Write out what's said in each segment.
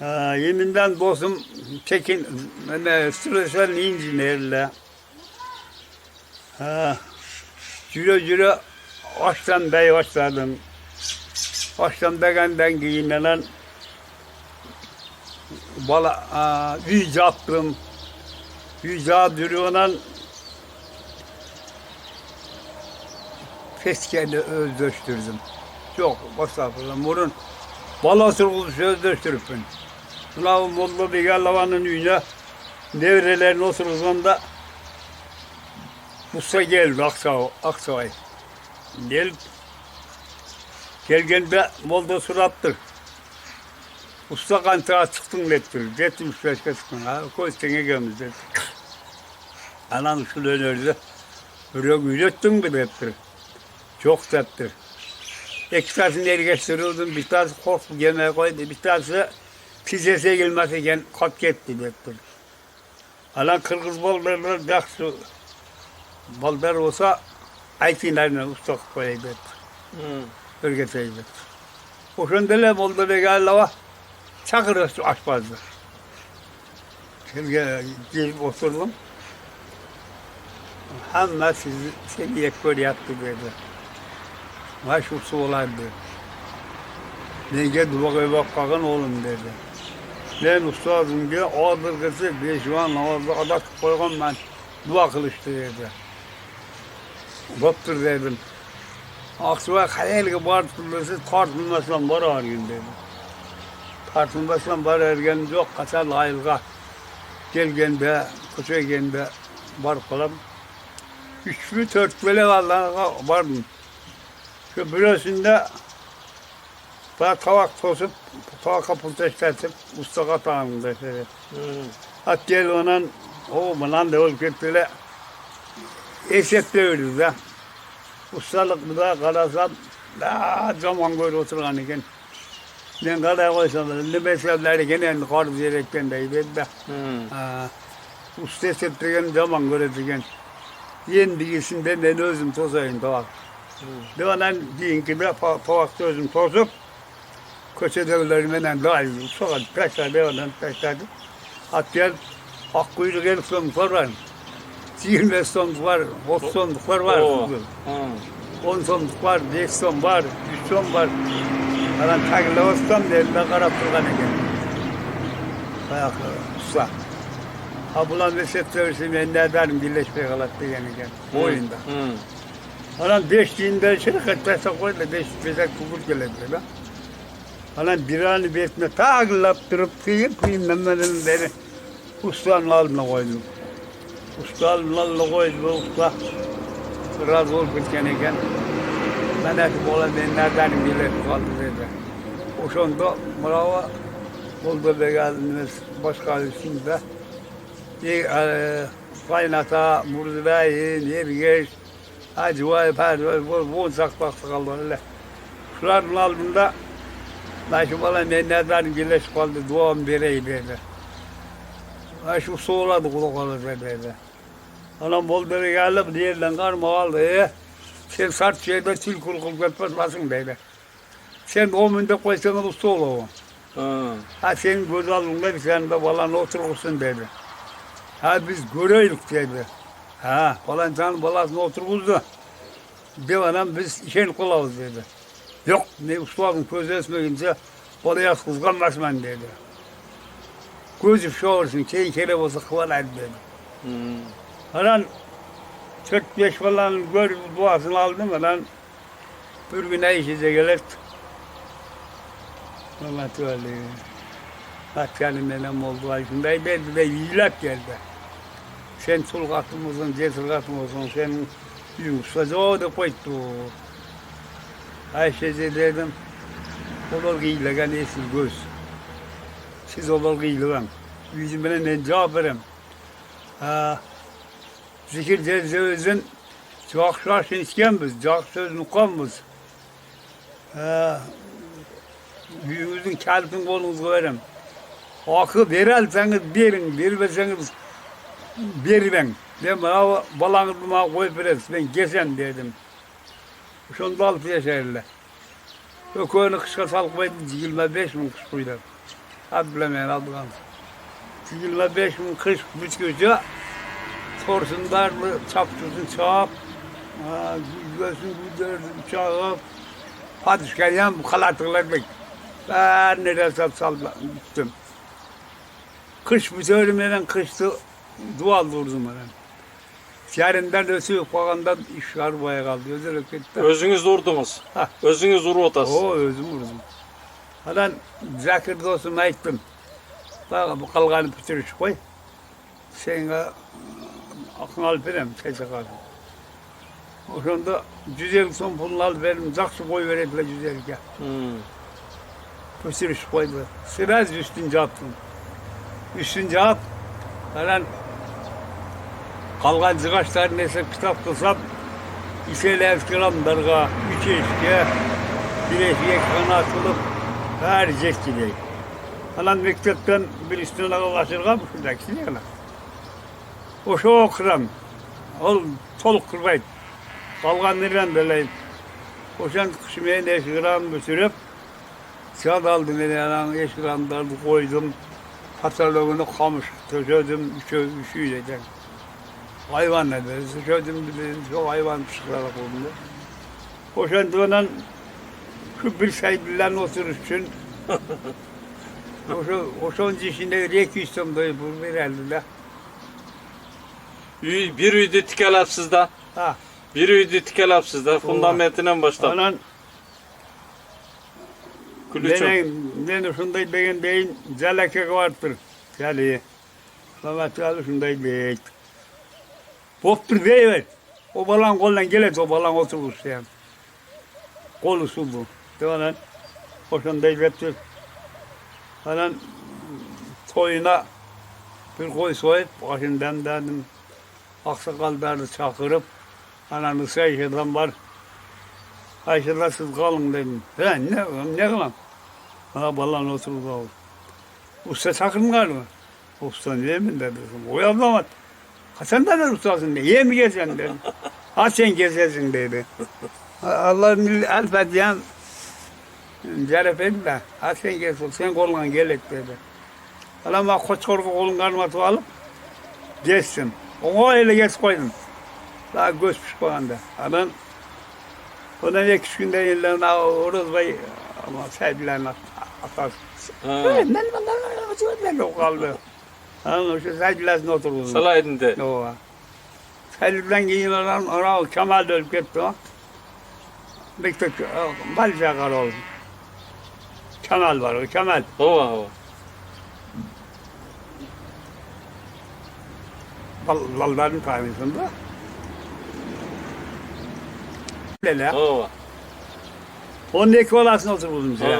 Yeminden dostum Tekin, süresen incinlerle. Cüre açtan bey başladım. Açtan begenden giyinlen bala yüce attım. Yüce duruyorlar. Feskeni özleştirdim. Çok estağfurullah. Morun balası oluşu özleştiripin. Sınav Molla Begallavan'ın üyüne devrelerini otururken Musa geldi Aksaray. Gelgende Molla surattır. Usta kantığa çıktın dettir. Dettim şaşka çıktın. Koystene gelmiş dedi. Anan şu dönerdi. Böyle ürettin mi dettir. Çok dettir. İki tanesini el geçtiriyordum. Bir tanesi korktu yemeğe koydu. Bir tanesi pizese gelmez iken kap gitti dettir. Alan kırgız ballarlar yakşı ballar olsa aytinlerine usta koydu dettir. Örgeteydi dettir. O şundele bolda ve galiba çakır açmazdı. Şimdi gelip oturdum. Ama seni ekber yaptı dedi. Başvurusu olaydı. Nege duvakaya bakkan oğlum dedi. Ben ustadım diye ağdırgısı bir şu an namazda adak koygan ben dua kılıçtı dedi. Doktor dedim. Aksuva hayalge bartılması tartılmasından var arayın dedi. Tartılmasından var ergen yok kasal ayılga. Gelgende, köşegende var kalam. Üçlü törtmeli Allah'a vardım. Şu bürosunda tavak tosup, tavak kapısı işletip, usta katağım dedi. Hatta gel onun, o bana da ol gittiyle, esetle öldü de. Ustalık da karasam, daha zaman böyle oturgan iken. Ben karaya koysam, ne meseleleri gene karı diyerekten deydi de. Usta esettiğin zaman görediğin. Yendiğisinden ben özüm tozayım tavak. Doğadan deyin ki ben tavakta özüm tozup, köşedekilerimden daha iyi. Sonra peşler devamdan peşlerdi. Hatta akkuyruk el sonluklar var. 25 sonluk var, 30 sonluklar var. 10 sonluk var, 5 son var, 3 son var. Falan takılı olsam da elime karap durgan eken. Ayaklı, usta. Ha bulan Mesut Dövüş'ü ben nereden birleşmeye kalattı yani bu oyunda. Falan 5 günde şirket pesa koydu, 5 pesa kubur geledi lan. Falan bir anı besme takılattırıp kıyım memlerin beni ustanın altına koydum. Ustanın altına koydu, usta razı olup gitken ben etip olan ben nereden birleşmeye kaldı dedi. O şunda bravo oldu be geldiniz başka üstünde. Kaynata, murzibeyi, yergeç, acıvay, perdivay, bu sakbaksı kaldı öyle. Şuların altında, şu bana ben nereden birleşik kaldı, duam vereyim dedi. Şu soğuladı kulak alır dedi. Anam bol beri gelip diğerden karma aldı. Sen sert şeyde tül kulkul götürmezsin dedi. Sen o münde koysanız usta olalım. Senin göz alınca sen de falan oturursun dedi. Biz göreydik dedi. Falan canın balasına otururdu. Devadan biz işen kolavuz dedi. Yok, ne ustadın közü esmeyince oraya kızganmaz dedi. Gözü şoğursun, şeyin kere olsa kıvalaydı dedi. Falan 4-5 falan gör duasını aldım falan. Bir gün işe gelip. Vallahi öyle. Hakkâ'nın nenem oldu ayşındayı belki de yiyilak geldi. Sen sulgatım olsun, cesurgatım olsun, sen yumuşacı o da koydu. Ayşe'ye dedim, olur giyilegan esin göz. Siz olur giyilegan. Yüzümden ne cevap verem. Zikir cezevizin çok şaşın iskemiz, çok söz mukamız. Yüzün kalbin kolunuzu verem. Akı verelseniz verin, vermeseniz vermem. Ben bana balanızıma koyup veririz, ben geçen dedim. Şunda 6 yaşarlı. O köyünü kışka salıp koydu, 25 bin kış koydu. Abdülemeyen aldıgan. Yılda 5 gün kış bütçüce torsunlar mı çaptızın çap. Gözün güdürdüm çağıp. Padişken yan bu kalatırlar bek. Ben nereye gittim. Kış bütçeğimden kıştı. Dual durdum ben. Yerinden ötü koğandan iş var boya kaldı. Özellikle Özünüz vurdunuz. Ha. Özünüz vuru otası. o özüm vurdum. Hadan Zakir dostuma aytdım. Bak bu kalganı bitiriş koy. Senga akın alıp verem çaysa kaldı. O şunda 150 son pulunu alıp verim. Zaksı koy verediler 150'ye. Bitiriş koydu. Sıraz üstünce attım. Üstünce at. Hadan kalgan zıgaçlar neyse kitap kılsam İşeyle evkiramlarga, üç eşke, bir eşke kanatılıp her ceskileyim. Alan mektepten bir üstüne ulaşırga mı şuradaki ne kadar? O şu okuram, ol toluk kırbayım. Kalgan nereden beleyim. O şan kışmaya ne eşkiram götürüp, kağıt aldım beni, eşkiramlarını koydum. Patalogunu kamış, töşödüm, üşüyecek. Hayvan ne deriz, şöyle çok hayvan pişkirarak oldu. Koşan şu bir saygılarına oturursun. O son içinde reki istemde bu verildiler. Bir üydü tikelap sizde. Ha. Bir üydü tikelap sizde. Fundamentinen başlar. Anan Kulüçüm. ben şundaydı beyin zeleke vardır. Zeliye. Samatçalı şundaydı beyin. Boptur değil. O balan koldan gelir, o balan oturur yani. Kolu suldu. Devanen hoşun değil hepsi. Hemen toyuna bir koy soyup, başından dedim, aksakallarını çakırıp, ananızı Ayşe'den var. Ayşe'den siz kalın dedim. Ne kalan? Bana balan oturur da olur. Usta sakın mı? Usta niye mi dedi? O yapamadı. Sen de ustasın dedi. Ye mi gezeceksin dedi. Ha sen gezersin dedi. Allah'ın elbette cerep edin de. Ha sen gezersin. Sen koluna gelek dedi. Ama koç korku kolun karnıma alıp gezsin. Onu öyle gez koydum. Daha göz pişmandı. Adam ondan 2 günde yerlerine oruz bay ama sevgilerini atar. Ben o kaldı. Anladın mı? Şu sevgilerini oturdu. Salaydın de. O. Sevgiliden giyin ona Kemal de ölüp gitti o. Bekle, balca kar oldu. Kemal var o, Kemal. Hova. Balların tanesinde. Böyle. Hova. 12 olasın oturdum size.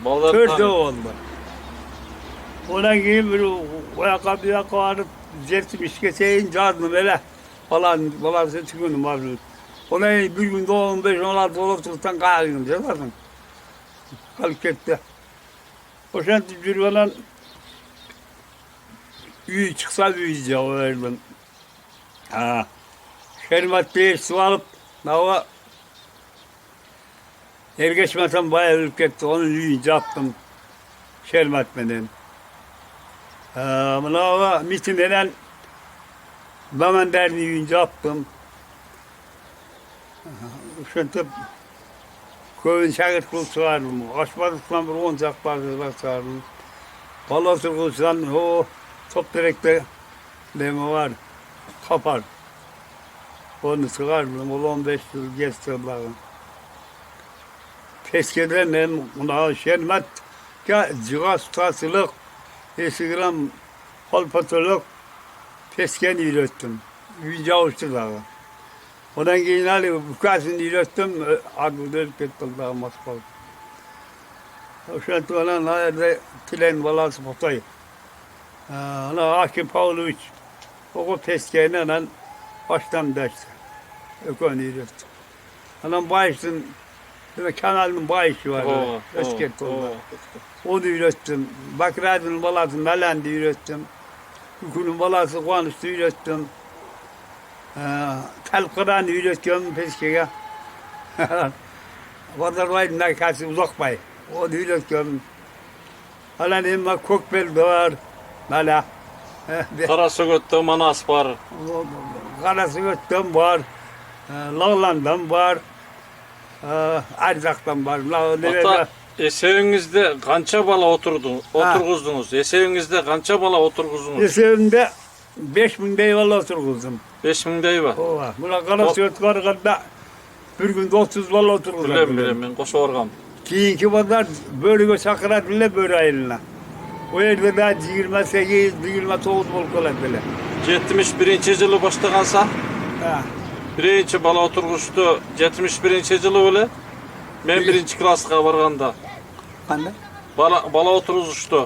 Ballar Törde oldu. Ona gibi bir ayakkabıya koyarıp zertmiş geçeyim cardım böyle. Falan çıkıyordum abi. Ona bir gün 15-16 olup tutan kayıyordum. Canladın. Kalıp gitti. O şanti bir falan üye çıksa büyüyeceğim o verdim. Ha. Şermat Bey'e su alıp hava yer geçmeden bayağı ölüp gitti. Onu üyünce attım. Şermatmeden. Hava mitin eden Baman derdi üyünce attım. Şimdi köyün şakir kulu çağırdım. Aşmadıktan bir 10 çakbarcılar çağırdım. Balatır kılıçtan o top direkte deme var. Kapar. Onu çıkardım. O 15 yıl geçtiler. Peskeden buna şermet ya cığa tutasılık, eskigram kolpatılık pesken ürettim. Yüce uçtular. Ondan sonra bukasını ürettim. Adı dönüp ettim daha Moskova. O şartı olan nerede tren balası potayı. Ona Hakim Pavloviç. O peskeyle baştan dersi. Ökonu ürettim. Anam bayıştın. Kanalın bayışı var. Esket oldu. Onu ürettim. Bakradın balası Melen'de ürettim. Hükünün balası Kuanış'ta ürettim. Telkıran'ı ürettim Peski'ye. Vadarlayın nakası uzak bay. Onu ürettim. Hala emma Kökbel de var. Hala. Karasögöt'te Manas var. Karasıgöt'ten var. Lağlan'dan var. Arzak'tan var. Ata eseğinizde kança bala oturguzdunuz. Eseğinizde kança bala oturguzdunuz. Eseğimde 5.000 deyvallah oturguzdum. 5000 dey var. Ova. Buna Karasıgöt karganda bir günde 30 valla oturguzdum. Bilem ben koşu orgam. Kiyinki pazar bölüge çakırat bile böyle ayrılına. O yerde daha 28, 29 bol kolat bile. 71. yılı başlagansa Ha. birinci bala oturguştu 71. yılı öyle. Ben birinci klasga barganda. Anne? Bala oturguştu.